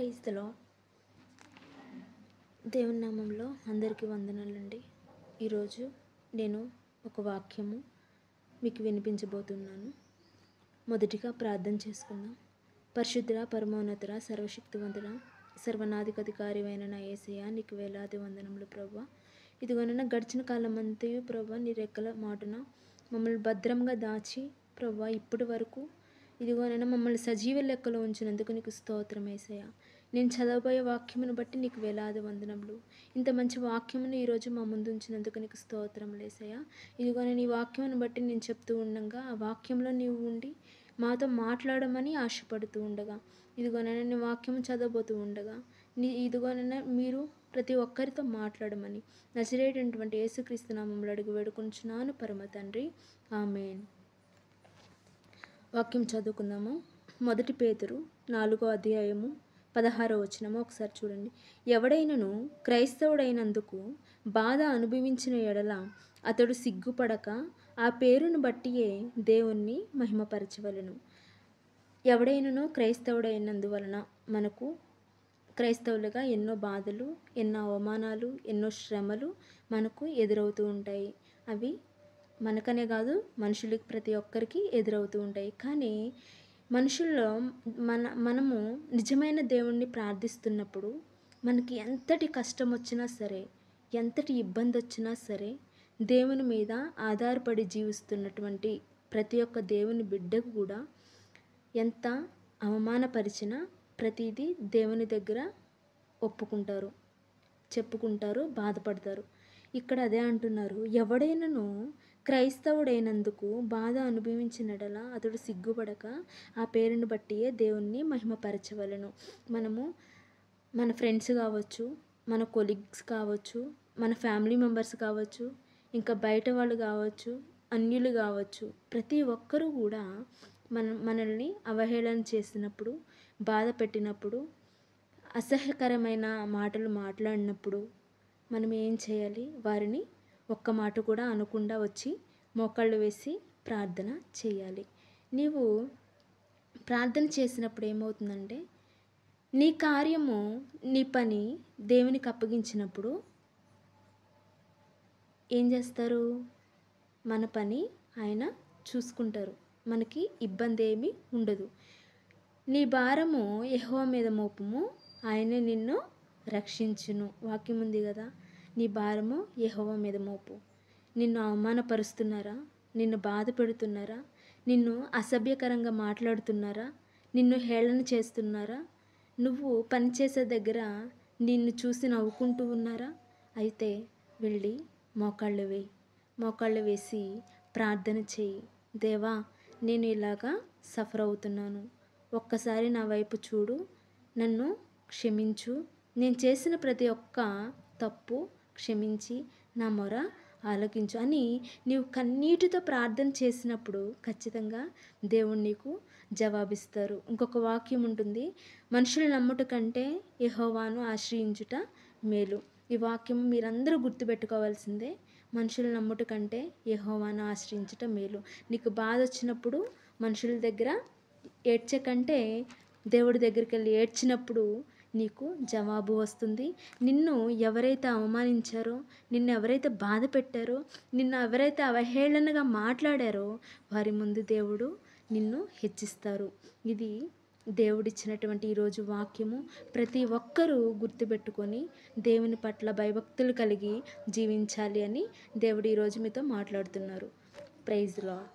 Praise the lord. దేవుని నామంలో అందరికీ వందనాలండి. ఈరోజు నేను ఒక వాక్యము మీకు వినిపించబోతున్నాను. మొదటిగా ప్రార్థన చేసుకుందాం. పరిశుద్ధుడ, పరమోన్నతుడ, సర్వశక్తివంతుడ, సర్వనాధికారివైన నా యేసయ్య, నీకు వేలాది వందనములు ప్రభువా. ఇదిగోనైనా గడిచిన కాలం అంతయు ప్రభువా, నీ రెక్కల మాటున మమ్మల్ని భద్రంగా దాచి ప్రభువా, ఇప్పటి వరకు ఇదిగోనైనా మమ్మల్ని సజీవ లెక్కలో ఉంచినందుకు నీకు స్తోత్రం యేసయ్య. నేను చదవబోయే వాక్యమును బట్టి నీకు వేలాది వందనములు. ఇంత మంచి వాక్యమును ఈరోజు మా ముందు ఉంచినందుకు నీకు స్తోత్రం యేసయ్య. ఇదిగోనే నీ వాక్యమును బట్టి నేను చెప్తూ ఉండగా ఆ వాక్యంలో నీవు ఉండి మాతో మాట్లాడమని ఆశపడుతూ ఉండగా, ఇదిగోనైనా నీ వాక్యం చదవబోతూ ఉండగా ఇదిగోనైనా మీరు ప్రతి ఒక్కరితో మాట్లాడమని నజరేయుడైనటువంటి యేసుక్రీస్తు నామములో అడిగి వేడుకొనుచున్నాను పరమ తండ్రి, ఆమేన్. వాక్యం చదువుకుందాము. 1 పేతురు 4వ అధ్యాయము 16వ వచనము ఒకసారి చూడండి. ఎవడైనను క్రైస్తవుడైనందుకు బాధ అనుభవించిన ఎడల అతడు సిగ్గుపడక ఆ పేరును బట్టియే దేవుణ్ణి మహిమపరచవలెను. ఎవడైనను క్రైస్తవుడైనందువలన మనకు క్రైస్తవులుగా ఎన్నో బాధలు, ఎన్నో అవమానాలు, ఎన్నో శ్రమలు మనకు ఎదురవుతూ ఉంటాయి. అవి మనకనే కాదు, మనుషులకి ప్రతి ఒక్కరికి ఎదురవుతూ ఉంటాయి. కానీ మనుషుల్లో మనము నిజమైన దేవుణ్ణి ప్రార్థిస్తున్నప్పుడు మనకి ఎంతటి కష్టం వచ్చినా సరే, ఎంతటి ఇబ్బంది వచ్చినా సరే, దేవుని మీద ఆధారపడి జీవిస్తున్నటువంటి ప్రతి ఒక్క దేవుని బిడ్డకు కూడా ఎంత అవమానపరిచినా ప్రతిదీ దేవుని దగ్గర ఒప్పుకుంటారు, చెప్పుకుంటారు, బాధపడతారు. ఇక్కడ అదే అంటున్నారు, ఎవడైనను క్రైస్తవుడైనందుకు బాధ అనుభవించినడల అతడు సిగ్గుపడక ఆ పేరును బట్టియే దేవుణ్ణి మహిమపరచవలెను. మనము మన ఫ్రెండ్స్ కావచ్చు, మన కొలీగ్స్ కావచ్చు, మన ఫ్యామిలీ మెంబర్స్ కావచ్చు, ఇంకా బయట వాళ్ళు కావచ్చు, అన్యులు కావచ్చు, ప్రతి ఒక్కరూ కూడా మనల్ని అవహేళన చేసినప్పుడు, బాధ పెట్టినప్పుడు, అసహ్యకరమైన మాటలు మాట్లాడినప్పుడు మనం ఏం చేయాలి? వారిని ఒక్క మాట కూడా అనకుండా వచ్చి మోకాళ్ళు వేసి ప్రార్థన చేయాలి. నీవు ప్రార్థన చేసినప్పుడు ఏమవుతుందంటే, నీ కార్యము, నీ పని దేవునికి అప్పగించినప్పుడు ఏం చేస్తారు? మన పని ఆయన చూసుకుంటారు, మనకి ఇబ్బంది ఏమీ ఉండదు. నీ భారము యెహోవా మీద మోపుము, ఆయనే నిన్ను రక్షించును. వాక్యం ఉంది కదా, నీ భారము యెహోవా మీద మోపు. నిన్ను అవమానపరుస్తున్నారా? నిన్ను బాధ పెడుతున్నారా? నిన్ను అసభ్యకరంగా మాట్లాడుతున్నారా? నిన్ను హేళన చేస్తున్నారా? నువ్వు పనిచేసే దగ్గర నిన్ను చూసి నవ్వుకుంటూ ఉన్నారా? అయితే వెళ్ళి మోకాళ్ళు వేయి. మోకాళ్ళు వేసి ప్రార్థన చేయి. దేవా, నేను ఇలాగా సఫర్ అవుతున్నాను, ఒక్కసారి నా వైపు చూడు, నన్ను క్షమించు, నేను చేసిన ప్రతి ఒక్క తప్పు క్షమించి నా మొర ఆలకించు అని నీవు కన్నీటితో ప్రార్థన చేసినప్పుడు ఖచ్చితంగా దేవుడు నీకు జవాబిస్తారు. ఇంకొక వాక్యం ఉంటుంది, మనుషులు నమ్ముట కంటే యెహోవాను ఆశ్రయించుట మేలు. ఈ వాక్యం మీరందరూ గుర్తుపెట్టుకోవాల్సిందే. మనుషులు నమ్ముట కంటే యెహోవాను ఆశ్రయించుట మేలు. నీకు బాధ వచ్చినప్పుడు మనుషుల దగ్గర ఏడ్చే కంటే దేవుడి దగ్గరికి వెళ్ళి ఏడ్చినప్పుడు నీకు జవాబు వస్తుంది. నిన్ను ఎవరైతే అవమానించారో, నిన్ను ఎవరైతే బాధ పెట్టారో, నిన్ను ఎవరైతే అవహేళనగా మాట్లాడారో వారి ముందు దేవుడు నిన్ను హెచ్చిస్తారు. ఇది దేవుడిచ్చినటువంటి ఈరోజు వాక్యము. ప్రతి ఒక్కరూ గుర్తుపెట్టుకొని దేవుని పట్ల భయభక్తులు కలిగి జీవించాలి అని దేవుడు ఈరోజు మీతో మాట్లాడుతున్నారు. Praise the lord.